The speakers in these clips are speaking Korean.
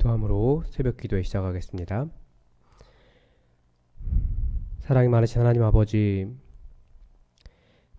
기도함으로 새벽 기도에 시작하겠습니다. 사랑이 많으신 하나님 아버지,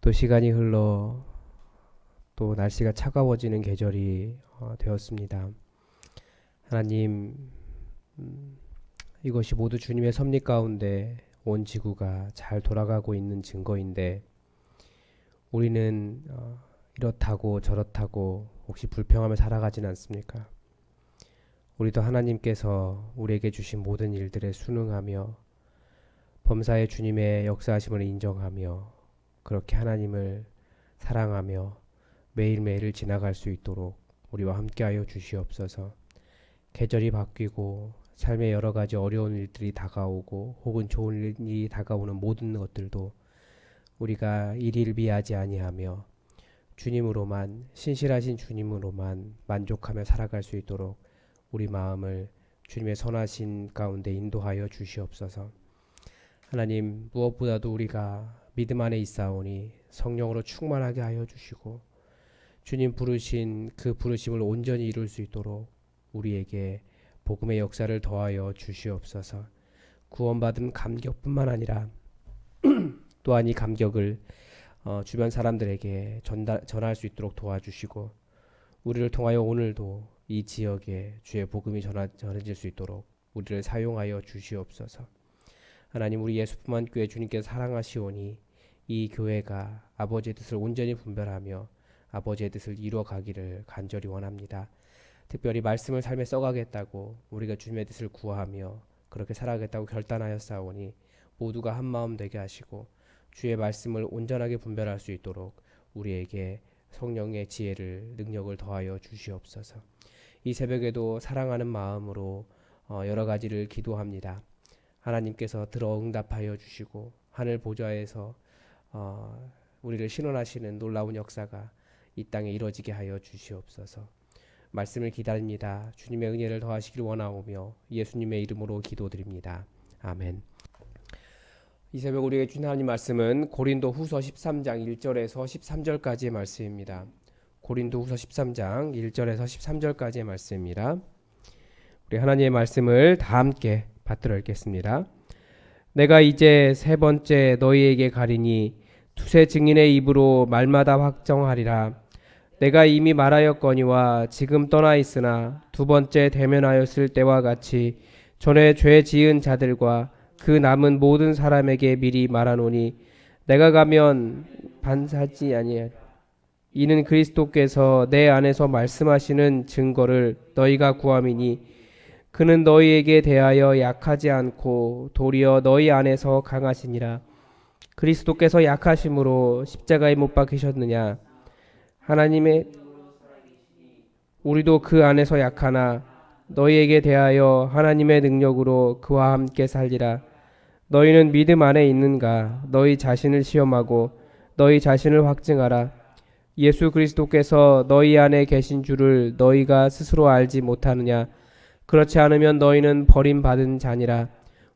또 시간이 흘러 또 날씨가 차가워지는 계절이 되었습니다. 하나님, 이것이 모두 주님의 섭리 가운데 온 지구가 잘 돌아가고 있는 증거인데, 우리는 이렇다고 저렇다고 혹시 불평하며 살아가진 않습니까? 우리도 하나님께서 우리에게 주신 모든 일들에 순응하며 범사의 주님의 역사하심을 인정하며 그렇게 하나님을 사랑하며 매일매일을 지나갈 수 있도록 우리와 함께하여 주시옵소서. 계절이 바뀌고 삶의 여러 가지 어려운 일들이 다가오고 혹은 좋은 일이 다가오는 모든 것들도 우리가 일일비하지 아니하며 주님으로만, 신실하신 주님으로만 만족하며 살아갈 수 있도록 우리 마음을 주님의 선하신 가운데 인도하여 주시옵소서. 하나님, 무엇보다도 우리가 믿음 안에 있사오니 성령으로 충만하게 하여 주시고 주님 부르신 그 부르심을 온전히 이룰 수 있도록 우리에게 복음의 역사를 더하여 주시옵소서. 구원받은 감격뿐만 아니라 또한 이 감격을 주변 사람들에게 전할 수 있도록 도와주시고 우리를 통하여 오늘도 이 지역에 주의 복음이 전해질 수 있도록 우리를 사용하여 주시옵소서. 하나님, 우리 예수뿐만 교회 주님께서 사랑하시오니 이 교회가 아버지의 뜻을 온전히 분별하며 아버지의 뜻을 이루어가기를 간절히 원합니다. 특별히 말씀을 삶에 써가겠다고 우리가 주님의 뜻을 구하며 그렇게 살아가겠다고 결단하였사오니 모두가 한마음 되게 하시고 주의 말씀을 온전하게 분별할 수 있도록 우리에게 성령의 지혜를, 능력을 더하여 주시옵소서. 이 새벽에도 사랑하는 마음으로 여러 가지를 기도합니다. 하나님께서 들어 응답하여 주시고 하늘 보좌에서 우리를 신원하시는 놀라운 역사가 이 땅에 이루어지게 하여 주시옵소서. 말씀을 기다립니다. 주님의 은혜를 더하시길 원하오며 예수님의 이름으로 기도드립니다. 아멘. 이 새벽 우리에게 주신 하나님 말씀은 고린도 후서 13장 1절에서 13절까지의 말씀입니다. 고린도 후서 13장 1절에서 13절까지의 말씀입니다. 우리 하나님의 말씀을 다 함께 받들어 읽겠습니다. 내가 이제 세 번째 너희에게 가리니 두세 증인의 입으로 말마다 확정하리라. 내가 이미 말하였거니와 지금 떠나 있으나 두 번째 대면하였을 때와 같이 전에 죄 지은 자들과 그 남은 모든 사람에게 미리 말하노니 내가 가면 반사지 아니하리라. 이는 그리스도께서 내 안에서 말씀하시는 증거를 너희가 구함이니 그는 너희에게 대하여 약하지 않고 도리어 너희 안에서 강하시니라. 그리스도께서 약하심으로 십자가에 못 박히셨느냐? 하나님의 우리도 그 안에서 약하나 너희에게 대하여 하나님의 능력으로 그와 함께 살리라. 너희는 믿음 안에 있는가? 너희 자신을 시험하고 너희 자신을 확증하라. 예수 그리스도께서 너희 안에 계신 줄을 너희가 스스로 알지 못하느냐? 그렇지 않으면 너희는 버림받은 자니라.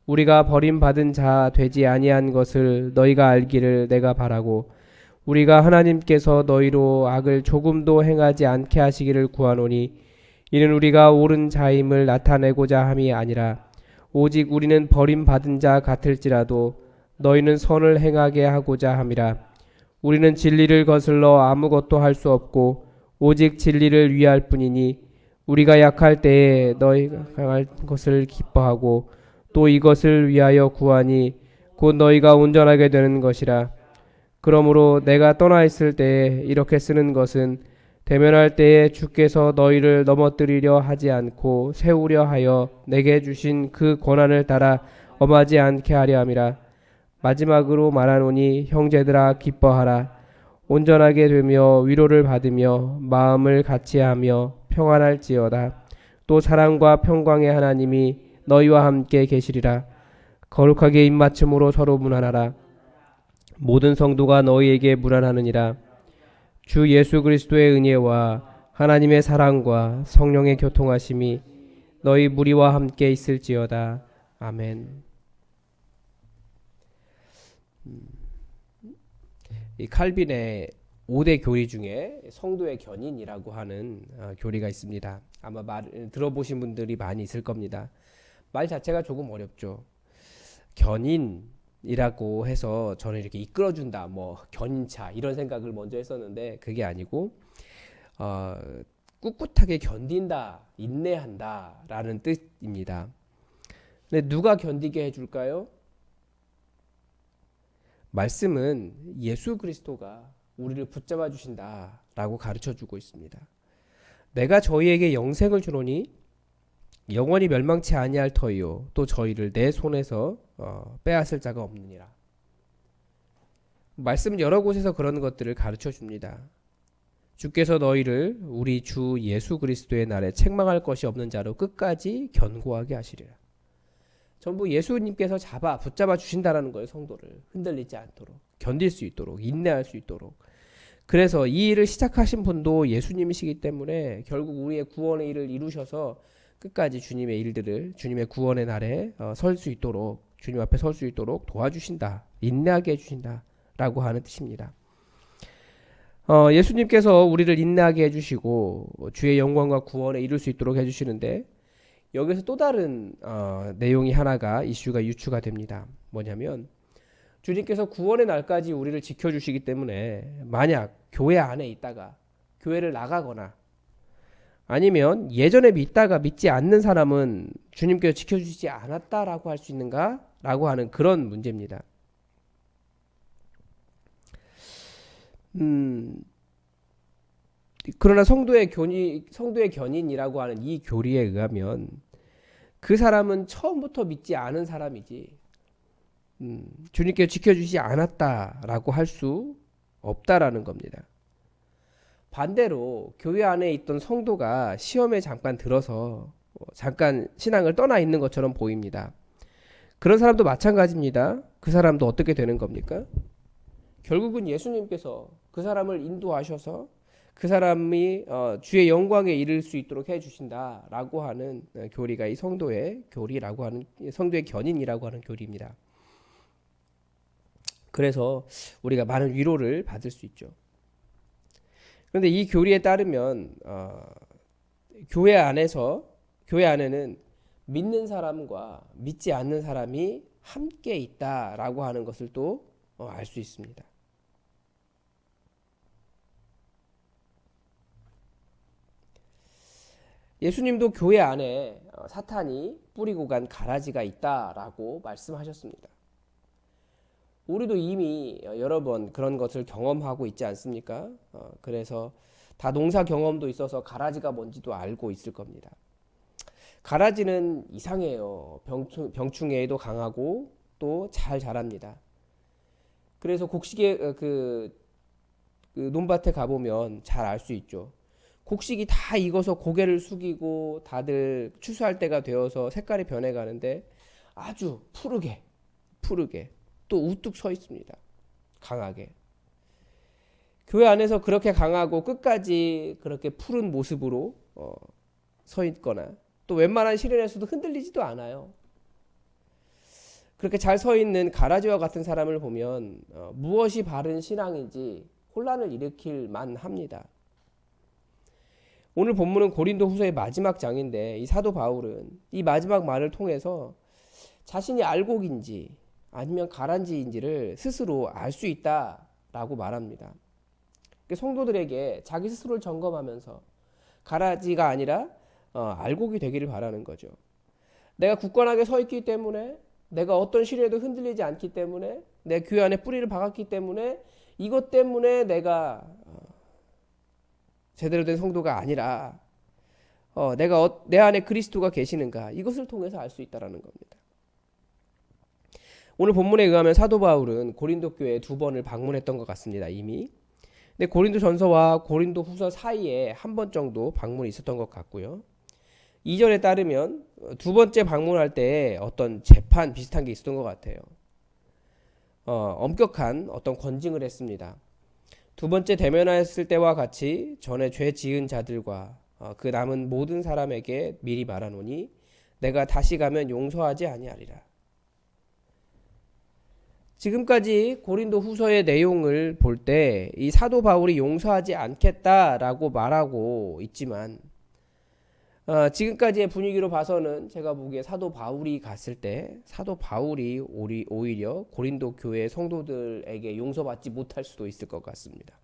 우리가 버림받은 자 되지 아니한 것을 너희가 알기를 내가 바라고 우리가 하나님께서 너희로 악을 조금도 행하지 않게 하시기를 구하노니 이는 우리가 옳은 자임을 나타내고자 함이 아니라 오직 우리는 버림받은 자 같을지라도 너희는 선을 행하게 하고자 함이라. 우리는 진리를 거슬러 아무것도 할 수 없고 오직 진리를 위할 뿐이니 우리가 약할 때에 너희가 강할 것을 기뻐하고 또 이것을 위하여 구하니 곧 너희가 온전하게 되는 것이라. 그러므로 내가 떠나 있을 때에 이렇게 쓰는 것은 대면할 때에 주께서 너희를 넘어뜨리려 하지 않고 세우려 하여 내게 주신 그 권한을 따라 엄하지 않게 하려 함이라. 마지막으로 말하노니 형제들아 기뻐하라. 온전하게 되며 위로를 받으며 마음을 같이하며 평안할지어다. 또 사랑과 평강의 하나님이 너희와 함께 계시리라. 거룩하게 입맞춤으로 서로 문안하라. 모든 성도가 너희에게 문안하느니라. 주 예수 그리스도의 은혜와 하나님의 사랑과 성령의 교통하심이 너희 무리와 함께 있을지어다. 아멘. 이 칼빈의 5대 교리 중에 성도의 견인이라고 하는 교리가 있습니다. 아마 들어보신 분들이 많이 있을 겁니다. 말 자체가 조금 어렵죠. 견인이라고 해서 저는 이렇게 이끌어준다, 뭐 견인차 이런 생각을 먼저 했었는데 그게 아니고 꿋꿋하게 견딘다, 인내한다 라는 뜻입니다. 근데 누가 견디게 해줄까요? 말씀은 예수 그리스도가 우리를 붙잡아 주신다 라고 가르쳐 주고 있습니다. 내가 저희에게 영생을 주노니 영원히 멸망치 아니할 터이요 또 저희를 내 손에서 빼앗을 자가 없느니라. 말씀은 여러 곳에서 그런 것들을 가르쳐 줍니다. 주께서 너희를 우리 주 예수 그리스도의 날에 책망할 것이 없는 자로 끝까지 견고하게 하시리라. 전부 예수님께서 붙잡아 주신다라는 거예요. 성도를 흔들리지 않도록, 견딜 수 있도록, 인내할 수 있도록. 그래서 이 일을 시작하신 분도 예수님이시기 때문에 결국 우리의 구원의 일을 이루셔서 끝까지 주님의 일들을, 주님의 구원의 날에 설 수 있도록, 주님 앞에 설 수 있도록 도와주신다, 인내하게 해주신다 라고 하는 뜻입니다. 예수님께서 우리를 인내하게 해주시고 주의 영광과 구원에 이룰 수 있도록 해주시는데, 여기서 또 다른 내용이 하나가 이슈가 유추가 됩니다. 뭐냐면 주님께서 구원의 날까지 우리를 지켜주시기 때문에 만약 교회 안에 있다가 교회를 나가거나 아니면 예전에 믿다가 믿지 않는 사람은 주님께서 지켜주시지 않았다라고 할 수 있는가? 라고 하는 그런 문제입니다. 그러나 성도의 견인이라고 하는 이 교리에 의하면 그 사람은 처음부터 믿지 않은 사람이지 주님께서 지켜주시지 않았다라고 할 수 없다라는 겁니다. 반대로 교회 안에 있던 성도가 시험에 잠깐 들어서 잠깐 신앙을 떠나 있는 것처럼 보입니다. 그런 사람도 마찬가지입니다. 그 사람도 어떻게 되는 겁니까? 결국은 예수님께서 그 사람을 인도하셔서 그 사람이 주의 영광에 이를 수 있도록 해주신다라고 하는 교리가 이 성도의 교리라고 하는, 성도의 견인이라고 하는 교리입니다. 그래서 우리가 많은 위로를 받을 수 있죠. 그런데 이 교리에 따르면 교회 안에는 믿는 사람과 믿지 않는 사람이 함께 있다라고 하는 것을 또 알 수 있습니다. 예수님도 교회 안에 사탄이 뿌리고 간 가라지가 있다라고 말씀하셨습니다. 우리도 이미 여러 번 그런 것을 경험하고 있지 않습니까? 그래서 다 농사 경험도 있어서 가라지가 뭔지도 알고 있을 겁니다. 가라지는 이상해요. 병충해에도 강하고 또 잘 자랍니다. 그래서 곡식에 그 논밭에 가보면 잘 알 수 있죠. 곡식이 다 익어서 고개를 숙이고 다들 추수할 때가 되어서 색깔이 변해가는데 아주 푸르게 또 우뚝 서 있습니다. 강하게. 교회 안에서 그렇게 강하고 끝까지 그렇게 푸른 모습으로 서 있거나 또 웬만한 시련에서도 흔들리지도 않아요. 그렇게 잘 서 있는 가라지와 같은 사람을 보면 무엇이 바른 신앙인지 혼란을 일으킬 만합니다. 오늘 본문은 고린도후서의 마지막 장인데 이 사도 바울은 이 마지막 말을 통해서 자신이 알곡인지 아니면 가라지인지를 스스로 알 수 있다라고 말합니다. 성도들에게 자기 스스로를 점검하면서 가라지가 아니라 알곡이 되기를 바라는 거죠. 내가 굳건하게 서 있기 때문에, 내가 어떤 시련에도 흔들리지 않기 때문에, 내 교회 안에 뿌리를 박았기 때문에, 이것 때문에 내가 제대로 된 성도가 아니라 내가 내 안에 그리스도가 계시는가, 이것을 통해서 알 수 있다는 겁니다. 오늘 본문에 의하면 사도 바울은 고린도 교회에 2번을 방문했던 것 같습니다. 이미. 근데 고린도 전서와 고린도 후서 사이에 한 번 정도 방문이 있었던 것 같고요. 2절에 따르면 2번째 방문할 때 어떤 재판 비슷한 게 있었던 것 같아요. 엄격한 어떤 권징을 했습니다. 2번째 대면하였을 때와 같이 전에 죄 지은 자들과 그 남은 모든 사람에게 미리 말하노니 내가 다시 가면 용서하지 아니하리라. 지금까지 고린도 후서의 내용을 볼 때 이 사도 바울이 용서하지 않겠다라고 말하고 있지만 지금까지의 분위기로 봐서는 제가 보기에 사도 바울이 갔을 때 사도 바울이 오히려 고린도 교회 성도들에게 용서받지 못할 수도 있을 것 같습니다.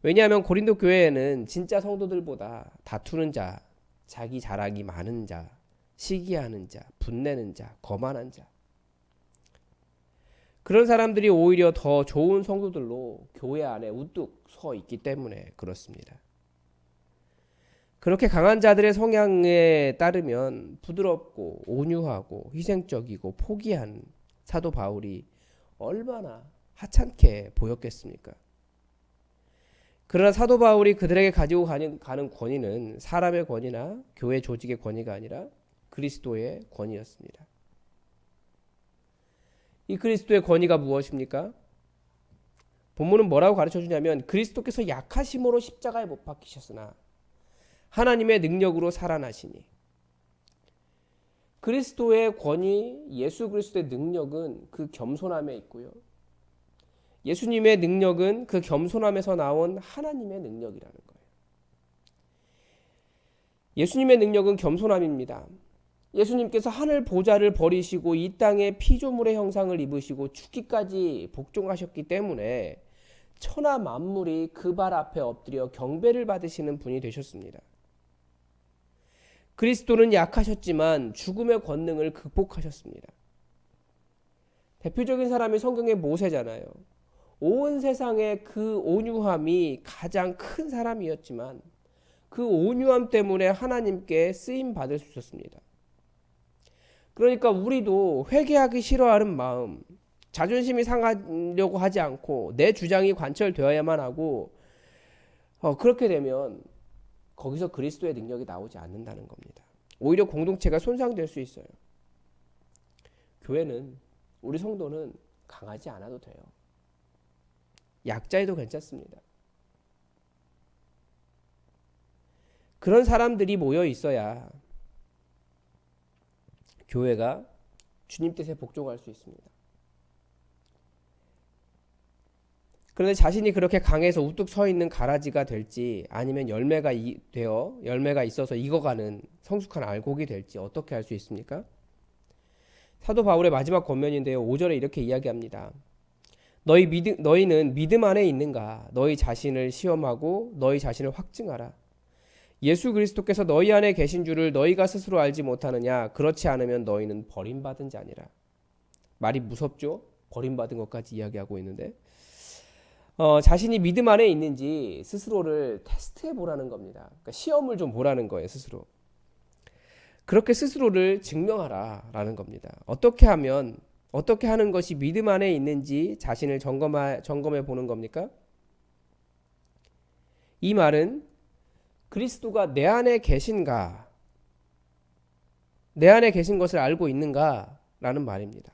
왜냐하면 고린도 교회에는 진짜 성도들보다 다투는 자, 자기 자랑이 많은 자, 시기하는 자, 분내는 자, 거만한 자, 그런 사람들이 오히려 더 좋은 성도들로 교회 안에 우뚝 서 있기 때문에 그렇습니다. 그렇게 강한 자들의 성향에 따르면 부드럽고 온유하고 희생적이고 포기한 사도 바울이 얼마나 하찮게 보였겠습니까? 그러나 사도 바울이 그들에게 가지고 가는 권위는 사람의 권위나 교회 조직의 권위가 아니라 그리스도의 권위였습니다. 이 그리스도의 권위가 무엇입니까? 본문은 뭐라고 가르쳐주냐면 그리스도께서 약하심으로 십자가에 못 박히셨으나 하나님의 능력으로 살아나시니. 그리스도의 권위, 예수 그리스도의 능력은 그 겸손함에 있고요. 예수님의 능력은 그 겸손함에서 나온 하나님의 능력이라는 거예요. 예수님의 능력은 겸손함입니다. 예수님께서 하늘 보좌를 버리시고 이 땅에 피조물의 형상을 입으시고 죽기까지 복종하셨기 때문에 천하 만물이 그 발 앞에 엎드려 경배를 받으시는 분이 되셨습니다. 그리스도는 약하셨지만 죽음의 권능을 극복하셨습니다. 대표적인 사람이 성경의 모세잖아요. 온 세상에 그 온유함이 가장 큰 사람이었지만 그 온유함 때문에 하나님께 쓰임 받을 수 있었습니다. 그러니까 우리도 회개하기 싫어하는 마음, 자존심이 상하려고 하지 않고 내 주장이 관철되어야만 하고 그렇게 되면 거기서 그리스도의 능력이 나오지 않는다는 겁니다. 오히려 공동체가 손상될 수 있어요. 교회는, 우리 성도는 강하지 않아도 돼요. 약자여도 괜찮습니다. 그런 사람들이 모여 있어야 교회가 주님 뜻에 복종할 수 있습니다. 그런데 자신이 그렇게 강해서 우뚝 서 있는 가라지가 될지 아니면 열매가 있어서 익어가는 성숙한 알곡이 될지 어떻게 알 수 있습니까? 사도 바울의 마지막 권면인데요. 5절에 이렇게 이야기합니다. 너희는 믿음 안에 있는가? 너희 자신을 시험하고 너희 자신을 확증하라. 예수 그리스도께서 너희 안에 계신 줄을 너희가 스스로 알지 못하느냐? 그렇지 않으면 너희는 버림받은 자니라. 말이 무섭죠? 버림받은 것까지 이야기하고 있는데 자신이 믿음 안에 있는지 스스로를 테스트해 보라는 겁니다. 그러니까 시험을 좀 보라는 거예요. 스스로. 그렇게 스스로를 증명하라 라는 겁니다. 어떻게 하는 것이 믿음 안에 있는지 자신을 점검해 보는 겁니까? 이 말은 그리스도가 내 안에 계신가, 내 안에 계신 것을 알고 있는가 라는 말입니다.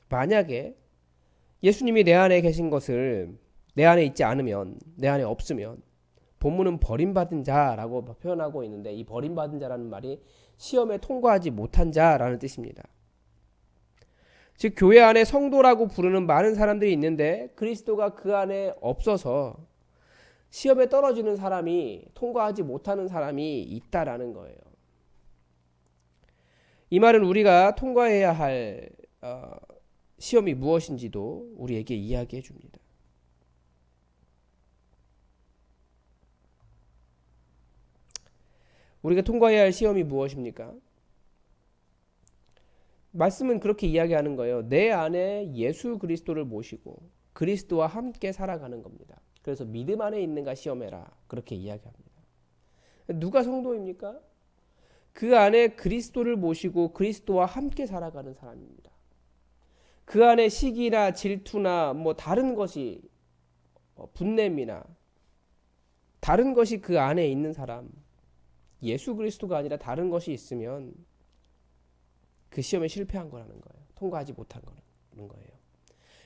만약에 예수님이 내 안에 계신 것을 내 안에 있지 않으면, 내 안에 없으면 본문은 버림받은 자라고 표현하고 있는데 이 버림받은 자라는 말이 시험에 통과하지 못한 자라는 뜻입니다. 즉 교회 안에 성도라고 부르는 많은 사람들이 있는데 그리스도가 그 안에 없어서 시험에 떨어지는 사람이, 통과하지 못하는 사람이 있다라는 거예요. 이 말은 우리가 통과해야 할 시험이 무엇인지도 우리에게 이야기해 줍니다. 우리가 통과해야 할 시험이 무엇입니까? 말씀은 그렇게 이야기하는 거예요. 내 안에 예수 그리스도를 모시고 그리스도와 함께 살아가는 겁니다. 그래서 믿음 안에 있는가 시험해라. 그렇게 이야기합니다. 누가 성도입니까? 그 안에 그리스도를 모시고 그리스도와 함께 살아가는 사람입니다. 그 안에 시기나 질투나 다른 것이 분냄이나 다른 것이 그 안에 있는 사람, 예수 그리스도가 아니라 다른 것이 있으면 그 시험에 실패한 거라는 거예요. 통과하지 못한 거라는 거예요.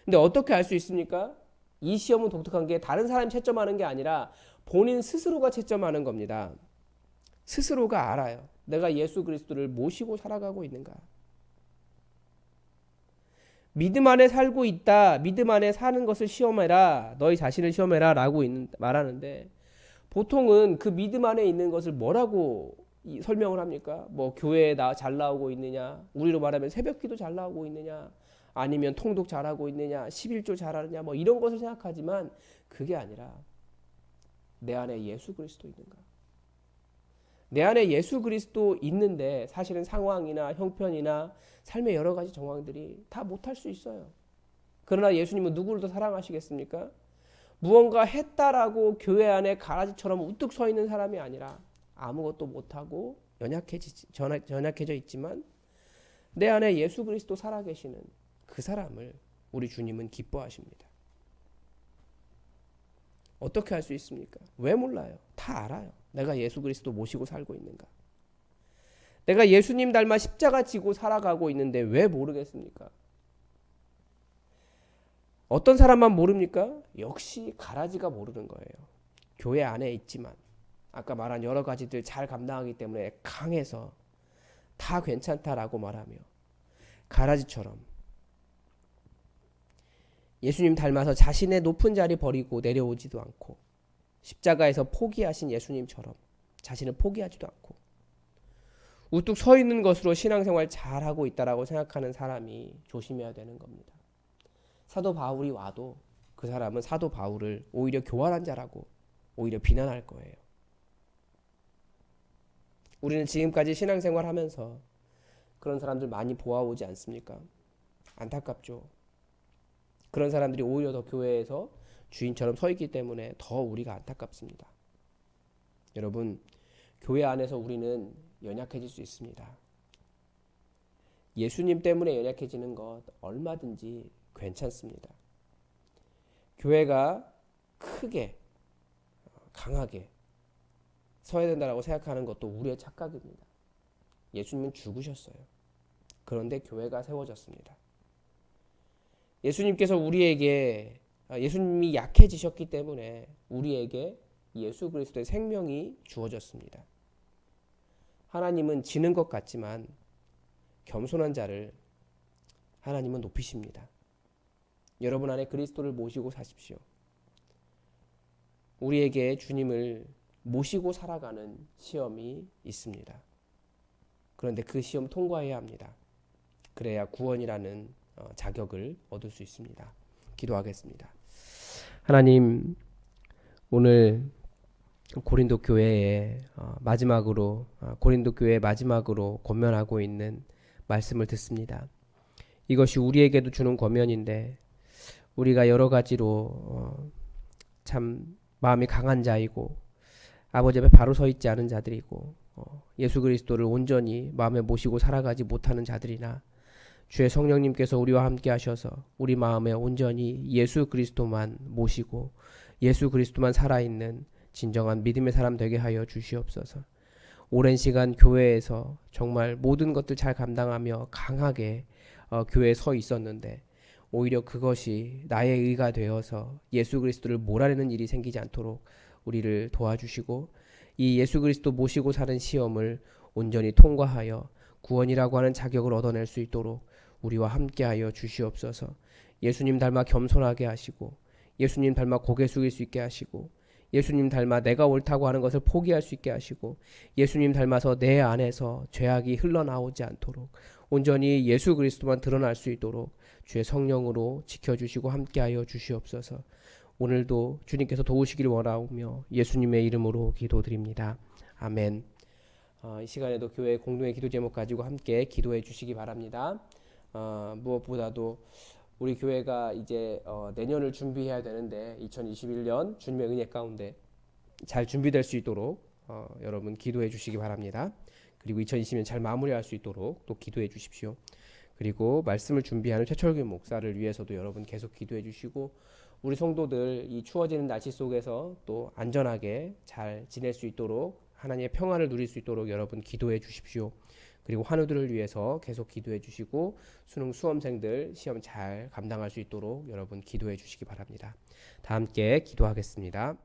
근데 어떻게 알 수 있습니까? 이 시험은 독특한 게 다른 사람이 채점하는 게 아니라 본인 스스로가 채점하는 겁니다. 스스로가 알아요. 내가 예수 그리스도를 모시고 살아가고 있는가. 믿음 안에 살고 있다. 믿음 안에 사는 것을 시험해라. 너희 자신을 시험해라 라고 말하는데, 보통은 그 믿음 안에 있는 것을 뭐라고 설명을 합니까? 뭐 교회에 잘 나오고 있느냐, 우리로 말하면 새벽기도 잘 나오고 있느냐, 아니면 통독 잘하고 있느냐, 11조 잘하느냐, 뭐 이런 것을 생각하지만 그게 아니라 내 안에 예수 그리스도 있는가? 내 안에 예수 그리스도 있는데 사실은 상황이나 형편이나 삶의 여러 가지 정황들이 다 못할 수 있어요. 그러나 예수님은 누구를 더 사랑하시겠습니까? 무언가 했다라고 교회 안에 가라지처럼 우뚝 서 있는 사람이 아니라 아무것도 못하고 연약해져 있지만 내 안에 예수 그리스도 살아계시는 그 사람을 우리 주님은 기뻐하십니다. 어떻게 할 수 있습니까? 왜 몰라요? 다 알아요. 내가 예수 그리스도 모시고 살고 있는가? 내가 예수님 닮아 십자가 지고 살아가고 있는데 왜 모르겠습니까? 어떤 사람만 모릅니까? 역시 가라지가 모르는 거예요. 교회 안에 있지만 아까 말한 여러 가지들 잘 감당하기 때문에 강해서 다 괜찮다라고 말하며 가라지처럼 예수님 닮아서 자신의 높은 자리 버리고 내려오지도 않고 십자가에서 포기하신 예수님처럼 자신을 포기하지도 않고 우뚝 서 있는 것으로 신앙생활 잘하고 있다라고 생각하는 사람이 조심해야 되는 겁니다. 사도 바울이 와도 그 사람은 사도 바울을 오히려 교활한 자라고 오히려 비난할 거예요. 우리는 지금까지 신앙생활 하면서 그런 사람들 많이 보아오지 않습니까? 안타깝죠. 그런 사람들이 오히려 더 교회에서 주인처럼 서 있기 때문에 더 우리가 안타깝습니다. 여러분, 교회 안에서 우리는 연약해질 수 있습니다. 예수님 때문에 연약해지는 것 얼마든지 괜찮습니다. 교회가 크게 강하게 서야 된다고 생각하는 것도 우리의 착각입니다. 예수님은 죽으셨어요. 그런데 교회가 세워졌습니다. 예수님께서 예수님이 약해지셨기 때문에 우리에게 예수 그리스도의 생명이 주어졌습니다. 하나님은 지는 것 같지만 겸손한 자를 하나님은 높이십니다. 여러분 안에 그리스도를 모시고 사십시오. 우리에게 주님을 모시고 살아가는 시험이 있습니다. 그런데 그 시험 통과해야 합니다. 그래야 구원이라는 자격을 얻을 수 있습니다. 기도하겠습니다. 하나님, 오늘 고린도 교회의 마지막으로 권면하고 있는 말씀을 듣습니다. 이것이 우리에게도 주는 권면인데 우리가 여러 가지로 참 마음이 강한 자이고 아버지 앞에 바로 서 있지 않은 자들이고 예수 그리스도를 온전히 마음에 모시고 살아가지 못하는 자들이나 주의 성령님께서 우리와 함께 하셔서 우리 마음에 온전히 예수 그리스도만 모시고 예수 그리스도만 살아있는 진정한 믿음의 사람 되게 하여 주시옵소서. 오랜 시간 교회에서 정말 모든 것들 잘 감당하며 강하게 교회에 서 있었는데 오히려 그것이 나의 의가 되어서 예수 그리스도를 몰아내는 일이 생기지 않도록 우리를 도와주시고 이 예수 그리스도 모시고 사는 시험을 온전히 통과하여 구원이라고 하는 자격을 얻어낼 수 있도록 우리와 함께하여 주시옵소서. 예수님 닮아 겸손하게 하시고 예수님 닮아 고개 숙일 수 있게 하시고 예수님 닮아 내가 옳다고 하는 것을 포기할 수 있게 하시고 예수님 닮아서 내 안에서 죄악이 흘러나오지 않도록 온전히 예수 그리스도만 드러날 수 있도록 주의 성령으로 지켜주시고 함께하여 주시옵소서. 오늘도 주님께서 도우시길 원하오며 예수님의 이름으로 기도드립니다. 아멘. 이 시간에도 교회 공동의 기도 제목 가지고 함께 기도해 주시기 바랍니다. 무엇보다도 우리 교회가 이제 내년을 준비해야 되는데 2021년 주님의 은혜 가운데 잘 준비될 수 있도록 여러분 기도해 주시기 바랍니다. 그리고 2020년 잘 마무리할 수 있도록 또 기도해 주십시오. 그리고 말씀을 준비하는 최철규 목사를 위해서도 여러분 계속 기도해 주시고 우리 성도들 이 추워지는 날씨 속에서 또 안전하게 잘 지낼 수 있도록 하나님의 평안을 누릴 수 있도록 여러분 기도해 주십시오. 그리고 환우들을 위해서 계속 기도해 주시고 수능 수험생들 시험 잘 감당할 수 있도록 여러분 기도해 주시기 바랍니다. 다 함께 기도하겠습니다.